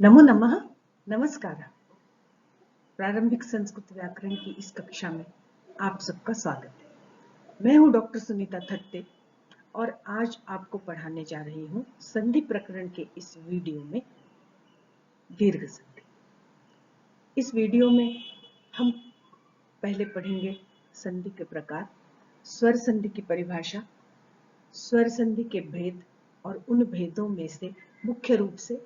नमो नमः। नमस्कार। प्रारंभिक संस्कृत व्याकरण की इस कक्षा में आप सबका स्वागत है। मैं हूं डॉक्टर सुनीता थत्ते और आज आपको पढ़ाने जा रही हूं संधि प्रकरण के इस वीडियो में दीर्घ संधि। इस वीडियो में हम पहले पढ़ेंगे संधि के प्रकार, स्वर संधि की परिभाषा, स्वर संधि के भेद और उन भेदों में से मुख्य रूप से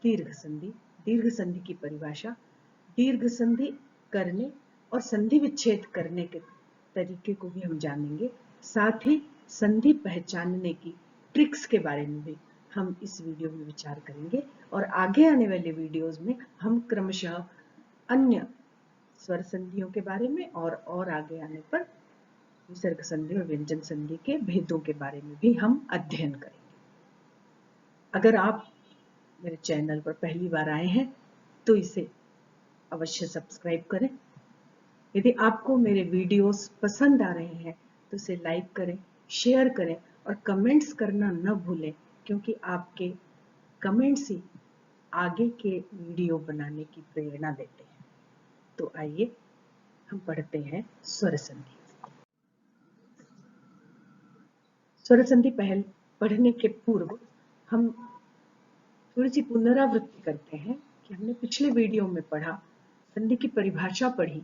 दीर्घ संधि की परिभाषा, दीर्घ संधि करने और संधि विच्छेद करने के तरीके को भी हम जानेंगे। साथ ही संधि पहचानने की ट्रिक्स के बारे में भी हम इस वीडियो में विचार करेंगे और आगे आने वाले वीडियोस में हम क्रमशः अन्य स्वर संधियों के बारे में और आगे आने पर विसर्ग संधि और व्यंजन संधि के भेदों के बारे में भी हम अध्ययन करेंगे। अगर आप मेरे चैनल पर पहली बार आए हैं तो इसे अवश्य सब्सक्राइब करें। यदि आपको मेरे वीडियोस पसंद आ रहे हैं तो इसे लाइक करें, शेयर करें और कमेंट्स करना न भूलें, क्योंकि आपके कमेंट्स ही आगे के वीडियो बनाने की प्रेरणा देते हैं। तो आइए हम पढ़ते हैं स्वर संधि। स्वर संधि पढ़ने के पूर्व हम थोड़ी सी पुनरावृत्ति करते हैं कि हमने पिछले वीडियो में पढ़ा, संधि की परिभाषा पढ़ी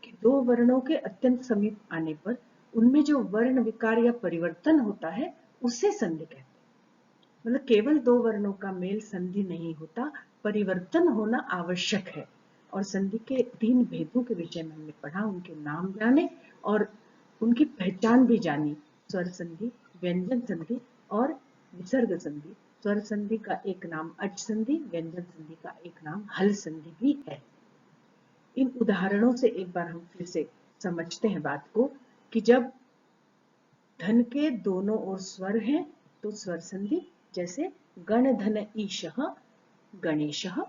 कि दो वर्णों के अत्यंत समीप आने पर उनमें जो वर्ण विकार या परिवर्तन होता है उसे संधि कहते हैं। मतलब केवल दो वर्णों का मेल संधि नहीं होता, परिवर्तन होना आवश्यक है। और संधि के तीन भेदों के विषय में हमने पढ़ा, उनके नाम जाने और उनकी पहचान भी जानी। स्वर संधि, व्यंजन संधि और विसर्ग संधि। स्वर संधि का एक नाम अच संधि, व्यंजन संधि का एक नाम हल संधि भी है। इन उदाहरणों से एक बार हम फिर से समझते हैं बात को कि जब धन के दोनों ओर स्वर हैं तो स्वर संधि, जैसे गण धन ईशः गणेशः।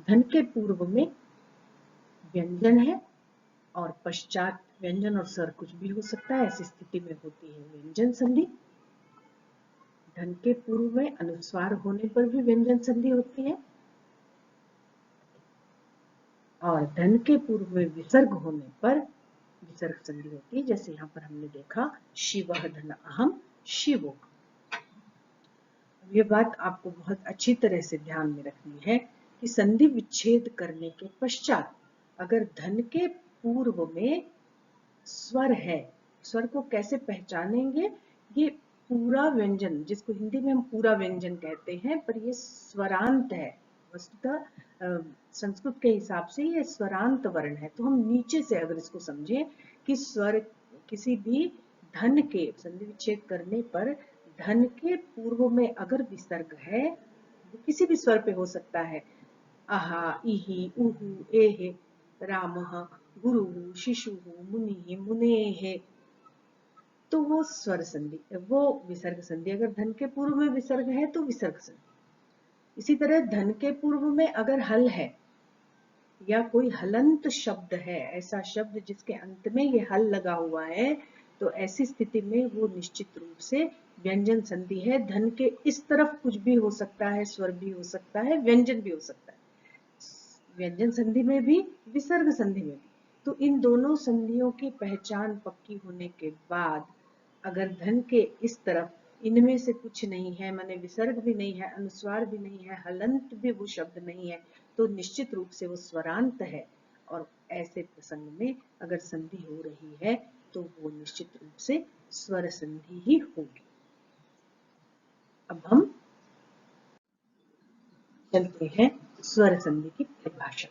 धन के पूर्व में व्यंजन है और पश्चात व्यंजन और स्वर कुछ भी हो सकता है, ऐसी स्थिति में होती है व्यंजन संधि। धन के पूर्व में अनुस्वार होने पर भी व्यंजन संधि होती है और धन के पूर्व में विसर्ग होने पर विसर्ग संधि होती है, जैसे यहाँ पर हमने देखा शिवः धन अहम शिवो। ये बात आपको बहुत अच्छी तरह से ध्यान में रखनी है कि संधि विच्छेद करने के पश्चात अगर धन के पूर्व में स्वर है, स्वर को कैसे पहचानेंगे? ये पूरा व्यंजन, जिसको हिंदी में हम पूरा व्यंजन कहते हैं, पर ये स्वरांत है। वस्तुतः संस्कृत के हिसाब से ये स्वरांत वर्ण है। तो हम नीचे से अगर इसको समझें कि स्वर किसी भी धन के संधि विच्छेद करने पर धन के पूर्व में अगर विसर्ग है, वो किसी भी स्वर पे हो सकता है, अहा इहि उहु एहे रामः गुरुः शिशुः मुनिः मुनेः, तो वो स्वर संधि, वो विसर्ग संधि। अगर धन के पूर्व में विसर्ग है तो विसर्ग संधि। इसी तरह धन के पूर्व में अगर हल है या कोई हलंत शब्द है, ऐसा शब्द जिसके अंत में ये हल लगा हुआ है, तो ऐसी स्थिति में वो निश्चित रूप से व्यंजन संधि है। धन के इस तरफ कुछ भी हो सकता है, स्वर भी हो सकता है, व्यंजन भी हो सकता है, व्यंजन संधि में भी, विसर्ग संधि में भी। तो इन दोनों संधियों की पहचान पक्की होने के बाद अगर धन के इस तरफ इनमें से कुछ नहीं है, माने विसर्ग भी नहीं है, अनुस्वार भी नहीं है, हलंत भी वो शब्द नहीं है, तो निश्चित रूप से वो स्वरांत है। और ऐसे प्रसंग में अगर संधि हो रही है तो वो निश्चित रूप से स्वर संधि ही होगी। अब हम चलते हैं स्वर संधि की परिभाषा।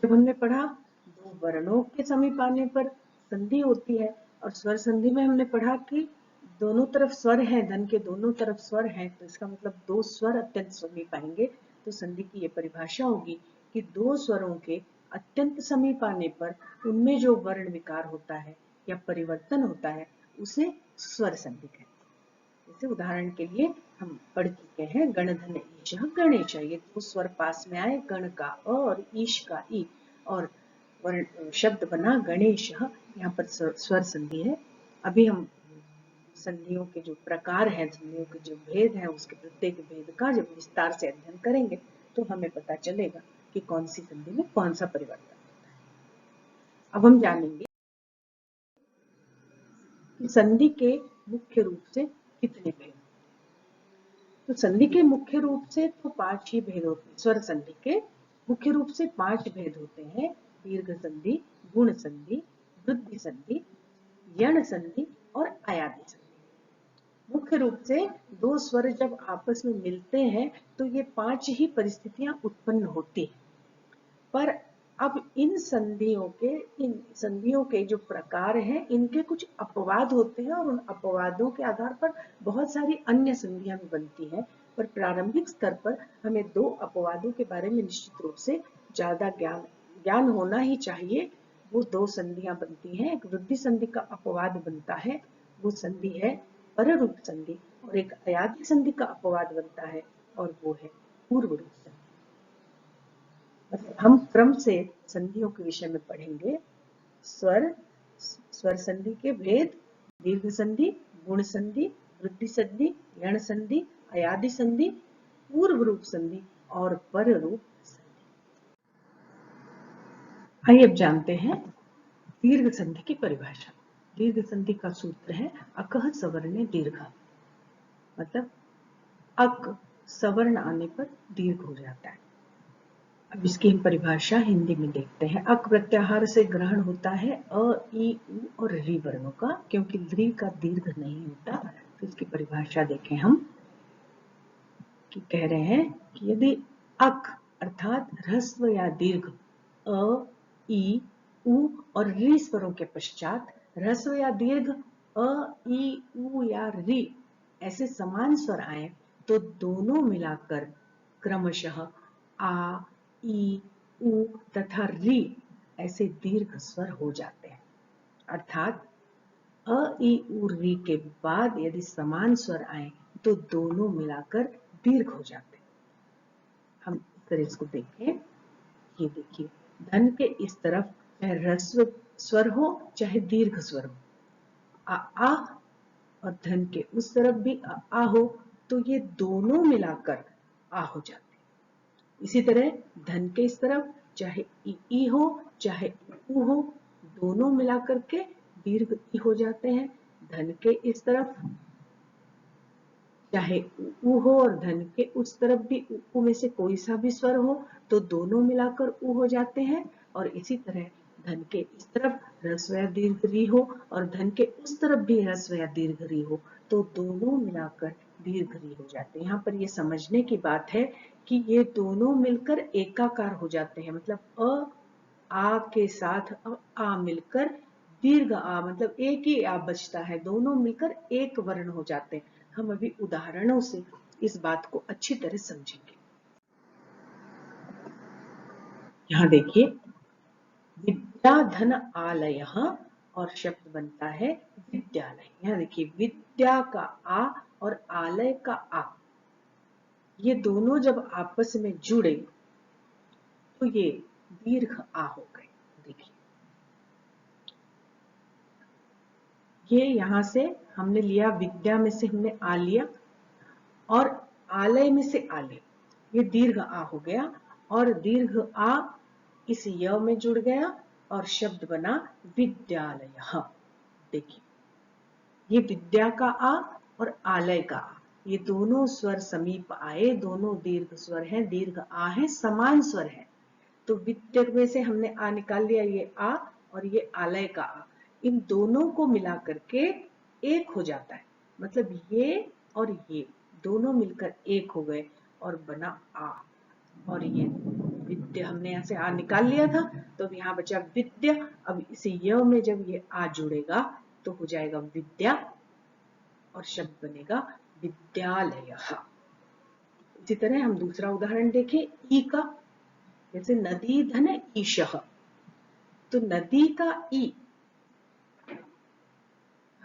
जब हमने पढ़ा दो वर्णों के समीप आने पर संधि होती है, और स्वर संधि में हमने पढ़ा कि दोनों तरफ स्वर हैं, धन के दोनों तरफ स्वर हैं, तो इसका मतलब दो स्वर अत्यंत समीप आएंगे। तो संधि की ये परिभाषा होगी कि दो स्वरों के अत्यंत समीप आने पर उनमें जो वर्ण विकार होता है या परिवर्तन होता है उसे स्वर संधि कहते हैं। जैसे उदाहरण के लिए हम पढ़ चुके हैं गण धन ईश गणेश, ये दो स्वर पास में आए, गण का अ और ईश का ई, और शब्द बना गणेश। यहाँ पर स्वर संधि है। अभी हम संधियों के जो प्रकार हैं, संधियों के जो भेद हैं, उसके प्रत्येक भेद का जब विस्तार से अध्ययन करेंगे तो हमें पता चलेगा कि कौन सी संधि में कौन सा परिवर्तन होता है। अब हम जानेंगे कि संधि के मुख्य रूप से कितने भेद। तो संधि के मुख्य रूप से तो 5 ही भेद होते हैं। स्वर संधि के मुख्य रूप से 5 भेद होते हैं: दीर्घ संधि, गुण संधि, वृद्धि संधि, यण संधि और अयादि संधि। मुख्य रूप से दो स्वर जब आपस में मिलते हैं तो ये 5 ही परिस्थितियां उत्पन्न होती हैं। पर अब इन संधियों के जो प्रकार हैं, इनके कुछ अपवाद होते हैं और उन अपवादों के आधार पर बहुत सारी अन्य संधियां भी बनती हैं। पर प्रारंभिक स्तर पर हमें 2 अपवादों के बारे में निश्चित रूप से ज्यादा ज्ञान होना ही चाहिए। वो 2 संधियां बनती हैं। एक वृद्धि संधि का अपवाद बनता है, वो संधि है पररूप संधि, और एक अयादि संधि का अपवाद बनता है और वो है पूर्व रूप संधि। हम क्रम से संधियों के विषय में पढ़ेंगे। स्वर संधि के भेद, दीर्घ संधि, गुण संधि, वृद्धि संधि, यण संधि, अयादि संधि, पूर्व रूप संधि और पररूप संधि। आइए अब जानते हैं दीर्घ संधि की परिभाषा। दीर्घ संधि का सूत्र है अकः सवर्णे दीर्घ, मतलब अक सवर्ण आने पर दीर्घ हो जाता है। अब इसकी हम परिभाषा हिंदी में देखते हैं। अक प्रत्याहार से ग्रहण होता है अ, ई, उ और री वर्णों का, क्योंकि री का दीर्घ नहीं होता। तो इसकी परिभाषा देखें हम कि कह रहे हैं कि यदि अक अर्थात ह्रस्व या दीर्घ अ, ई, उ और री स्वरों के पश्चात ह्रस्व या दीर्घ अ, ई, उ या री ऐसे समान स्वर आए तो दोनों मिलाकर क्रमशः आ, ई, उ तथा री ऐसे दीर्घ स्वर हो जाते हैं। अर्थात अ, ई, उ, री के बाद यदि समान स्वर आए तो दोनों मिलाकर दीर्घ हो जाते हैं। हम इस तरह इसको देखें। ये देखिए, धन के इस तरफ चाहे ह्रस्व स्वर हो चाहे दीर्घ स्वर हो, आ और धन के उस तरफ भी आ हो तो ये दोनों मिलाकर आ हो जाते हैं। इसी तरह धन के इस तरफ चाहे ई हो चाहे उ हो, दोनों मिलाकर के दीर्घ ई हो जाते हैं। धन के इस तरफ चाहे उ हो और धन के उस तरफ भी उ में से कोई सा भी स्वर हो तो दोनों मिलाकर उ हो जाते हैं। और इसी तरह धन के इस तरफ ह्रस्व या दीर्घ री हो और धन के उस तरफ भी ह्रस्व या दीर्घ री हो तो दोनों मिलाकर दीर्घ री हो जाते हैं। यहाँ पर ये समझने की बात है कि ये दोनों मिलकर एकाकार हो जाते हैं। मतलब आ के साथ आ मिलकर दीर्घ आ, मतलब एक ही आ बचता है, दोनों मिलकर एक वर्ण हो जाते हैं। हम अभी उदाहरणों से इस बात को अच्छी तरह समझेंगे। यहाँ देखिए, विद्याधन आलय और शब्द बनता है विद्यालय। यहाँ देखिए, विद्या का आ और आलय का आ, ये दोनों जब आपस में जुड़े तो ये दीर्घ आ हो गए। देखिए, ये यहां से हमने लिया, विद्या में से हमने आ लिया और आलय में से आलय, ये दीर्घ आ हो गया और दीर्घ आ इस य में जुड़ गया और शब्द बना विद्यालय। देखिए, ये विद्या का आ और आलय का आ, ये दोनों स्वर समीप आए, दोनों दीर्घ स्वर हैं, दीर्घ आ है, समान स्वर है। तो विद्या में से हमने आ निकाल लिया, ये आ और ये आलय का आ, इन दोनों को मिला करके एक हो जाता है। मतलब ये और ये दोनों मिलकर एक हो गए और बना आ। और ये विद्या, हमने यहाँ से आ निकाल लिया था तो अब यहाँ बचा विद्या। अब इसी य में जब ये आ जुड़ेगा तो हो जाएगा विद्या और शब्द बनेगा विद्यालय। इसी तरह हम दूसरा उदाहरण देखें ई का। जैसे नदी धन ईशः, तो नदी का ई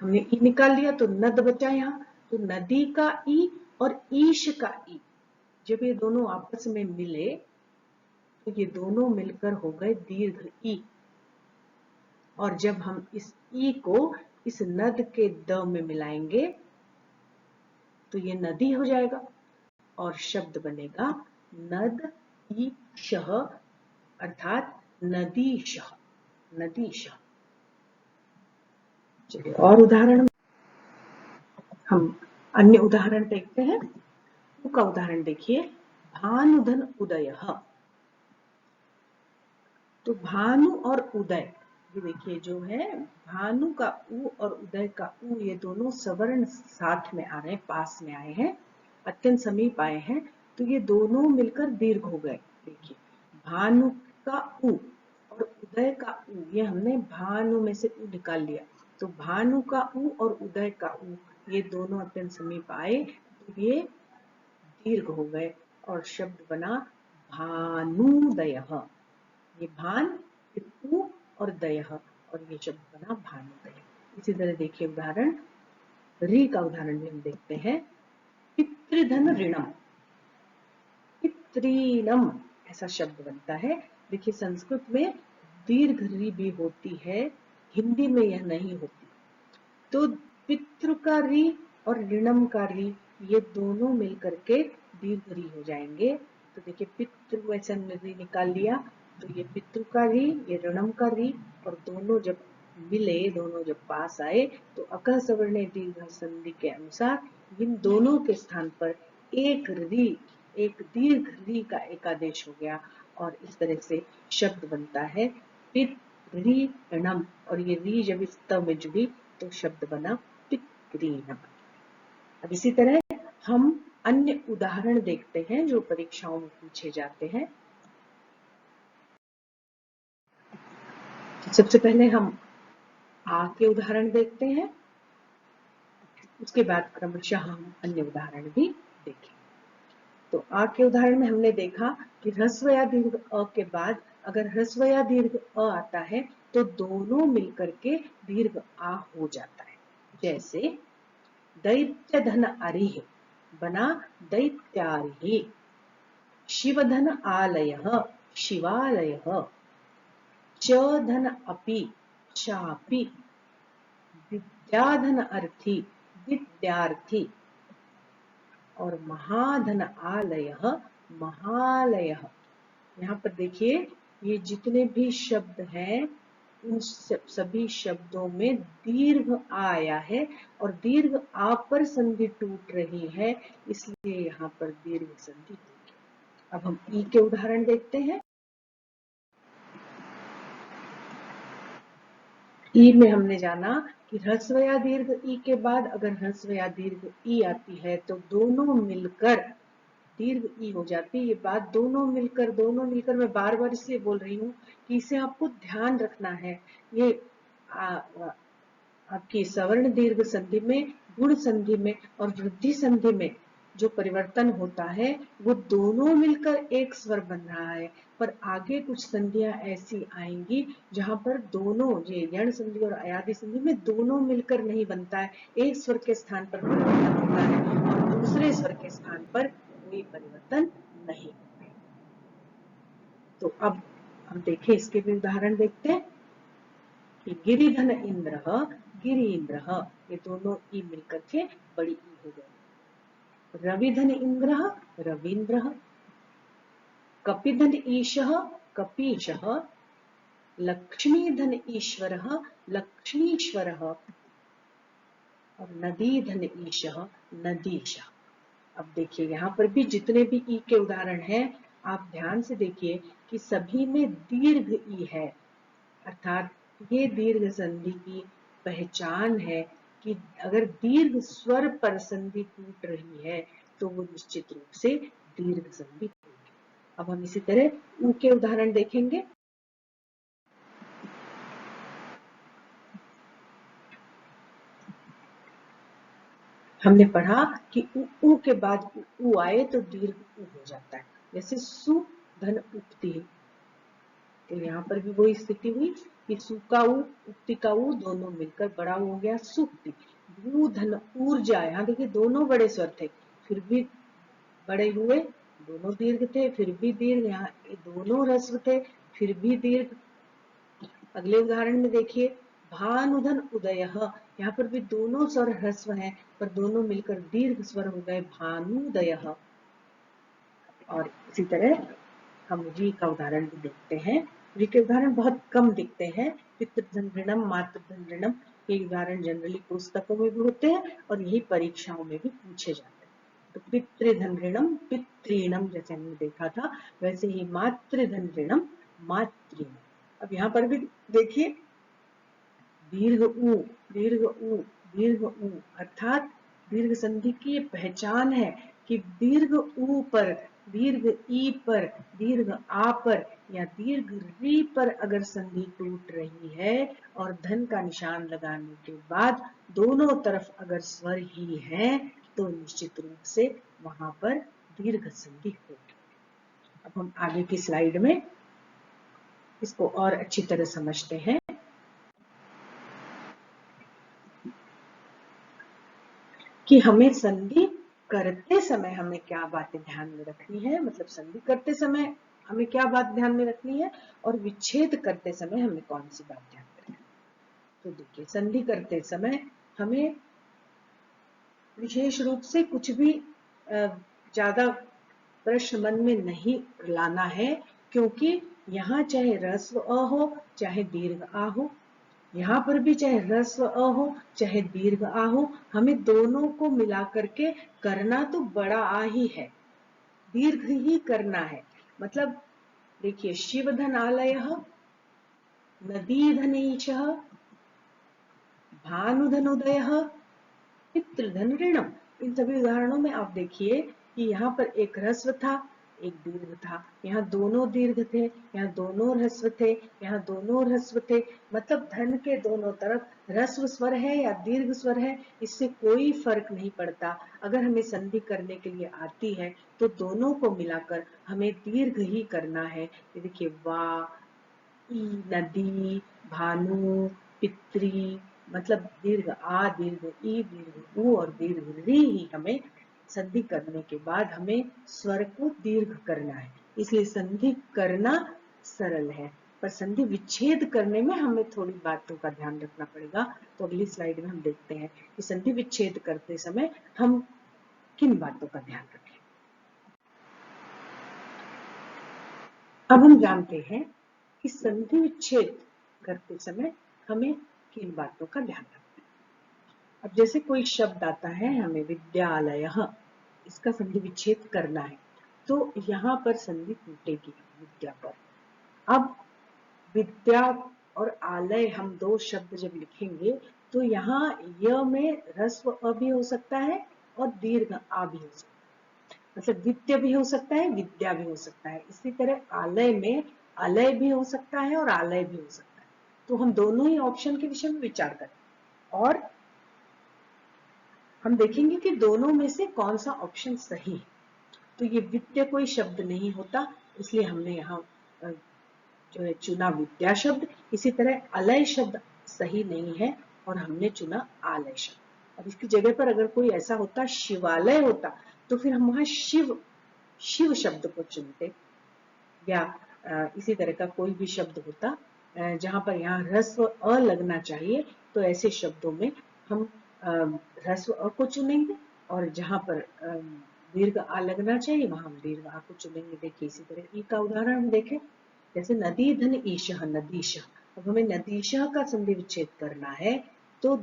हमने ई निकाल लिया तो नद बचा यहाँ। तो नदी का ई और ईश का ई, जब ये दोनों आपस में मिले तो ये दोनों मिलकर हो गए दीर्घ ई। और जब हम इस ई को इस नद के द में मिलाएंगे तो ये नदी हो जाएगा और शब्द बनेगा नद ई शह, अर्थात नदीशः, नदीशः। चलिए और उदाहरण, हम अन्य उदाहरण देखते हैं। उ का उदाहरण देखिए, भानुधन उदयः। तो भानु और उदय, ये देखिए जो है भानु का उ और उदय का उ, ये दोनों सवर्ण साथ में आ रहे हैं, पास में आए हैं, अत्यंत समीप आए हैं, तो ये दोनों मिलकर दीर्घ हो गए। देखिए भानु का उ और उदय का उ, ये हमने भानु में से उ निकाल लिया, तो भानु का उ और उदय का उ ये दोनों अत्यंत समीप आए तो ये दीर्घ हो गए और शब्द बना भानुदयः। ये भान, फिर उ और दयः, और ये शब्द बना भानुदय। इसी तरह देखिए उदाहरण, री का उदाहरण भी हम देखते हैं। पितृधन ऋणम, पितृणम ऐसा शब्द बनता है। देखिए संस्कृत में दीर्घ री भी होती है, हिंदी में यह नहीं होती। तो पितृ का री और ऋणम का री, ये दोनों मिलकर के दीर्घ री हो जाएंगे। तो देखिए पितृ वचन री निकाल लिया, तो ये पितृ का री, ये ऋणम का री, और दोनों जब मिले, दोनों जब पास आए तो अकह सवर्णे दीर्घ संधि के अनुसार इन दोनों के स्थान पर एक री, एक दीर्घ री का एकादेश हो गया और इस तरह से शब्द बनता है पितृणम, और ये री जब इस त में जुड़ी तो शब्द बना पितृणम। अब इसी तरह हम अन्य उदाहरण देखते हैं जो परीक्षाओं में पूछे जाते हैं। सबसे पहले हम आ के उदाहरण देखते हैं, उसके बाद क्रमशः हम अन्य उदाहरण भी देखें। तो आ के उदाहरण में हमने देखा कि ह्रस्व या दीर्घ अ के बाद अगर ह्रस्व या दीर्घ अ आता है तो दोनों मिलकर के दीर्घ आ हो जाता है। जैसे दैत्य धन अरिः बना दैत्यारिः, शिवधन आलयः शिवालयः, च धन अपि चापि, विद्याधन अर्थी विद्यार्थी, और महाधन आलयः महालयः। यहाँ पर देखिए ये जितने भी शब्द हैं उन सभी शब्दों में दीर्घ आ आया है और दीर्घ आ पर संधि टूट रही है, इसलिए यहाँ पर दीर्घ संधि होगी। अब हम ई के उदाहरण देखते हैं। ई में हमने जाना कि ह्रस्व या दीर्घ ई के बाद अगर ह्रस्व या दीर्घ ई आती है तो दोनों मिलकर दीर्घ ई हो जाती है। ये बात दोनों मिलकर मैं बार बार इसलिए बोल रही हूँ कि इसे आपको ध्यान रखना है। ये आपकी सवर्ण दीर्घ संधि में, गुण संधि में और वृद्धि संधि में जो परिवर्तन होता है वो दोनों मिलकर एक स्वर बन रहा है, पर आगे कुछ संधियां ऐसी आएंगी जहां पर दोनों, ये यण संधि और अयादि संधि में दोनों मिलकर नहीं बनता है, एक स्वर के स्थान पर परिवर्तन होता है और दूसरे स्वर के स्थान पर कोई परिवर्तन नहीं होता है। तो अब हम देखें, इसके भी उदाहरण देखते हैं कि गिरिधन इंद्र, गिरि इंद्र, ये दोनों ई मिलकर के बड़ी ई हो गए। रविधन इंद्र, रवींद्र, कपिधन ईशः, कपीशः, लक्ष्मीधन ईश्वरः, लक्ष्मीश्वरः, और नदीधन ईशः, नदीशः। अब देखिए यहाँ पर भी जितने भी ई के उदाहरण हैं आप ध्यान से देखिए कि सभी में दीर्घ ई है, अर्थात ये दीर्घ संधि की पहचान है कि अगर दीर्घ स्वर पर संधि टूट रही है तो वो निश्चित रूप से दीर्घ संधि होगी। अब हम इसी तरह ऊ के उदाहरण देखेंगे। हमने पढ़ा कि ऊ के बाद ऊ आए तो दीर्घ ऊ हो जाता है, जैसे सु धन उक्ति, तो यहाँ पर भी वही स्थिति हुई कि सु का ऊ, उक्ति का ऊ दोनों मिलकर बड़ा हो गया सुक्ति। भू धन ऊर्जा, यहाँ देखिए दोनों बड़े स्वर थे फिर भी बड़े हुए, दोनों दीर्घ थे फिर भी दीर्घ, यहाँ दोनों ह्रस्व थे फिर भी दीर्घ। अगले उदाहरण में देखिए भानुधन उदयः, यहाँ पर भी दोनों स्वर ह्रस्व हैं, पर दोनों मिलकर दीर्घ स्वर हो गए भानुदयः। और इसी तरह हम री का उदाहरण भी देखते हैं। री के उदाहरण बहुत कम दिखते हैं। पितृधन ऋणम, मातृधन ऋणम, ये उदाहरण जनरली पुस्तकों में भी होते हैं और यही परीक्षाओं में भी पूछे जाते हैं। तो पितृधन ऋणम पितृणम, जैसे हमने देखा था, वैसे ही मातृधन ऋणम मातृणम। अब यहाँ पर भी देखिए दीर्घ उ, दीर्घ उ, दीर्घ उ, अर्थात दीर्घ संधि की पहचान है कि दीर्घ उ पर, दीर्घ ई पर, दीर्घ आ पर या दीर्घ री पर अगर संधि टूट रही है और धन का निशान लगाने के बाद दोनों तरफ अगर स्वर ही है तो निश्चित रूप से वहां पर दीर्घ संधि होगी। अब हम आगे की स्लाइड में इसको और अच्छी तरह समझते हैं कि हमें संधि करते समय हमें क्या बातें ध्यान में रखनी है, मतलब संधि करते समय हमें क्या बात ध्यान में रखनी है और विच्छेद करते समय हमें कौन सी बात ध्यान में रखनी है। तो देखिए संधि करते समय हमें विशेष रूप से कुछ भी ज्यादा प्रश्न मन में नहीं लाना है, क्योंकि यहाँ चाहे ह्रस्व अ हो चाहे दीर्घ आ हो, यहाँ पर भी चाहे ह्रस्व अ हो चाहे दीर्घ आ हो, हमें दोनों को मिला करके करना तो बड़ा आ ही है, दीर्घ ही करना है। मतलब देखिए शिवधनालयः, नदीधनेशः, भानुधनोदयः, पितृधन ऋणम। इन सभी उदाहरणों में आप देखिए कि यहाँ पर एक ह्रस्व था एक दीर्घ था, यहाँ दोनों दीर्घ थे, यहाँ दोनों ह्रस्व थे, यहाँ दोनों ह्रस्व थे, मतलब धन के दोनों तरफ ह्रस्व स्वर है या दीर्घ स्वर है इससे कोई फर्क नहीं पड़ता। अगर हमें संधि करने के लिए आती है तो दोनों को मिलाकर हमें दीर्घ ही करना है। ये देखिए वा, ई, नदी, भानु, पितरी, मतलब दीर्घ आ, दीर्घ ई, दीर्घ उ और दीर्घ री ही हमें संधि करने के बाद हमें स्वर को दीर्घ करना है। इसलिए संधि करना सरल है, पर संधि विच्छेद करने में हमें थोड़ी बातों का ध्यान रखना पड़ेगा। तो अगली स्लाइड में हम देखते हैं कि संधि विच्छेद करते समय हम किन बातों का ध्यान रखें। अब हम जानते हैं कि संधि विच्छेद करते समय हमें किन बातों का ध्यान रखना है। अब जैसे कोई शब्द आता है हमें विद्यालयः, इसका संधि विच्छेद करना है तो यहाँ पर संधि टूटेगी विद्या पर। अब विद्या और आलय हम दो शब्द जब लिखेंगे तो यहाँ य में ह्रस्व अ भी हो सकता है और दीर्घ आ भी हो सकता है, मतलब विद्या भी हो सकता है विद्या भी हो सकता है। इसी तरह आलय में अलय भी हो सकता है और आलय भी हो सकता है। तो हम दोनों ही ऑप्शन के विषय में विचार करें और हम देखेंगे कि दोनों में से कौन सा ऑप्शन सही है। तो ये विद्या कोई शब्द नहीं होता, इसलिए हमने यहाँ जो है चुना विद्या शब्द। इसी तरह अलय शब्द सही नहीं है और हमने चुना आलय शब्द। अब इसकी जगह पर अगर कोई ऐसा होता शिवालय होता तो फिर हम वहां शिव, शिव शब्द को चुनते, या इसी तरह का कोई भी शब्द होता जहां पर यहाँ ह्रस्व अ लगना चाहिए तो ऐसे शब्दों में हम ह्रस्व अ को चुनेंगे और जहां पर दीर्घ आ लगना चाहिए वहां हम दीर्घ आ को चुनेंगे। देखिए इसी तरह ई का उदाहरण हम देखें, जैसे नदी धन ईशः, नदीशः। अब हमें नदीशः का संधि विच्छेद करना है तो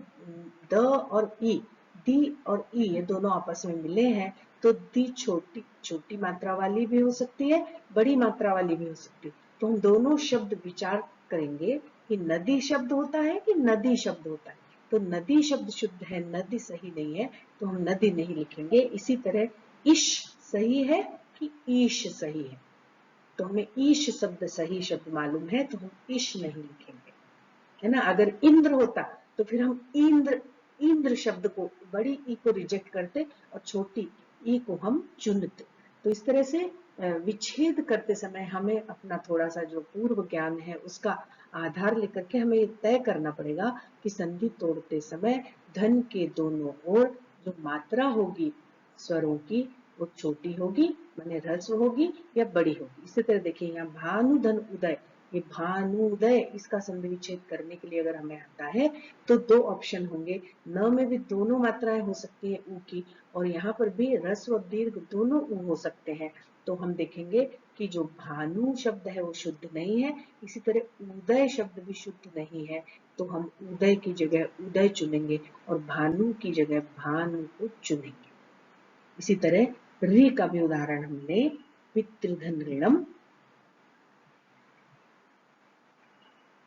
द और ई, दी और ई ये दोनों आपस में मिले हैं तो दी छोटी छोटी मात्रा वाली भी हो सकती है बड़ी मात्रा वाली भी हो सकती है। तो हम दोनों शब्द विचार करेंगे कि नदी शब्द होता है कि नदी शब्द होता है। तो नदी शब्द शुद्ध है, नदी सही नहीं है तो हम नदी नहीं लिखेंगे। इसी तरह ईश सही है कि ईश सही है, तो हमें ईश शब्द सही शब्द मालूम है तो हम ईश नहीं लिखेंगे, है ना। अगर इंद्र होता तो फिर हम इंद्र, इंद्र शब्द को बड़ी ई को रिजेक्ट करते और छोटी ई को हम चुनते। तो इस तरह से विच्छेद करते समय हमें अपना थोड़ा सा जो पूर्व ज्ञान है उसका आधार लेकर के हमें ये तय करना पड़ेगा कि संधि तोड़ते समय धन के दोनों ओर जो मात्रा होगी स्वरों की वो छोटी होगी माने ह्रस्व होगी या बड़ी होगी। इसी तरह देखिए यहाँ भानु धन उदय, ये भानुदय, इसका संधि विच्छेद करने के लिए अगर हमें आता है तो दो ऑप्शन होंगे। न में भी दोनों मात्राएं हो सकती है ऊ की, और यहाँ पर भी ह्रस्व और दीर्घ दोनों ऊ हो सकते हैं। तो हम देखेंगे कि जो भानु शब्द है वो शुद्ध नहीं है, इसी तरह उदय शब्द भी शुद्ध नहीं है। तो हम उदय की जगह उदय चुनेंगे और भानु की जगह भानु को चुनेंगे। इसी तरह री का भी उदाहरण हमने पितृधन ऋणम,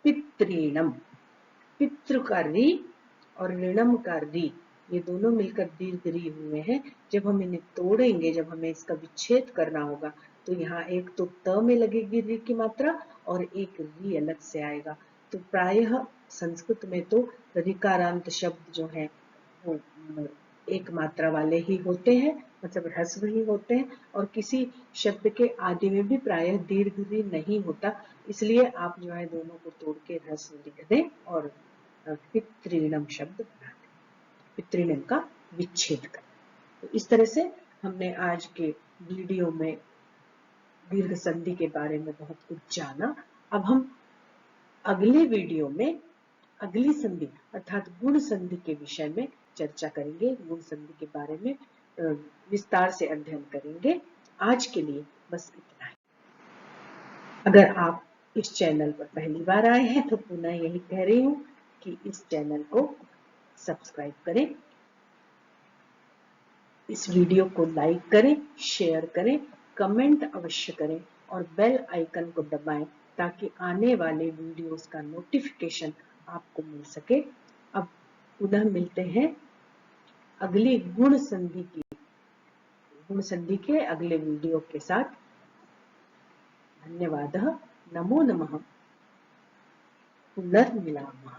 पितृणम, पितृ का री और ऋणम का री, ये दोनों मिलकर दीर्घ री हुए हैं। जब हम इन्हें तोड़ेंगे, जब हमें इसका विच्छेद करना होगा, तो यहाँ एक तो त में लगेगी री की मात्रा और एक री अलग से आएगा। तो प्रायः संस्कृत में तो ऋकारांत शब्द जो है वो एक मात्रा वाले ही होते हैं, मतलब ह्रस्व ही होते हैं, और किसी शब्द के आदि में भी प्रायः दीर्घ री नहीं होता। इसलिए आप जो है दोनों को तोड़ के ह्रस्व लिख दें और पितृणम शब्द बना दें, पितृणम का विच्छेद कर। तो इस तरह से हमने आज के वीडियो में दीर्घ संधि के बारे में बहुत कुछ जाना। अब हम अगले वीडियो में अगली संधि अर्थात गुण संधि के विषय में चर्चा करेंगे, गुण संधि के बारे में विस्तार से अध्ययन करेंगे। आज के लिए बस इतना ही। अगर आप इस चैनल पर पहली बार आए हैं तो पुनः यही कह रही हूँ कि इस चैनल को सब्सक्राइब करें, इस वीडियो को लाइक करें, शेयर करें, कमेंट अवश्य करें और बेल आइकन को दबाएं ताकि आने वाले वीडियोस का नोटिफिकेशन आपको मिल सके। अब पुनः मिलते हैं अगली गुण संधि के अगले वीडियो के साथ। धन्यवादः। नमो नमः। पुनर्मिलामः।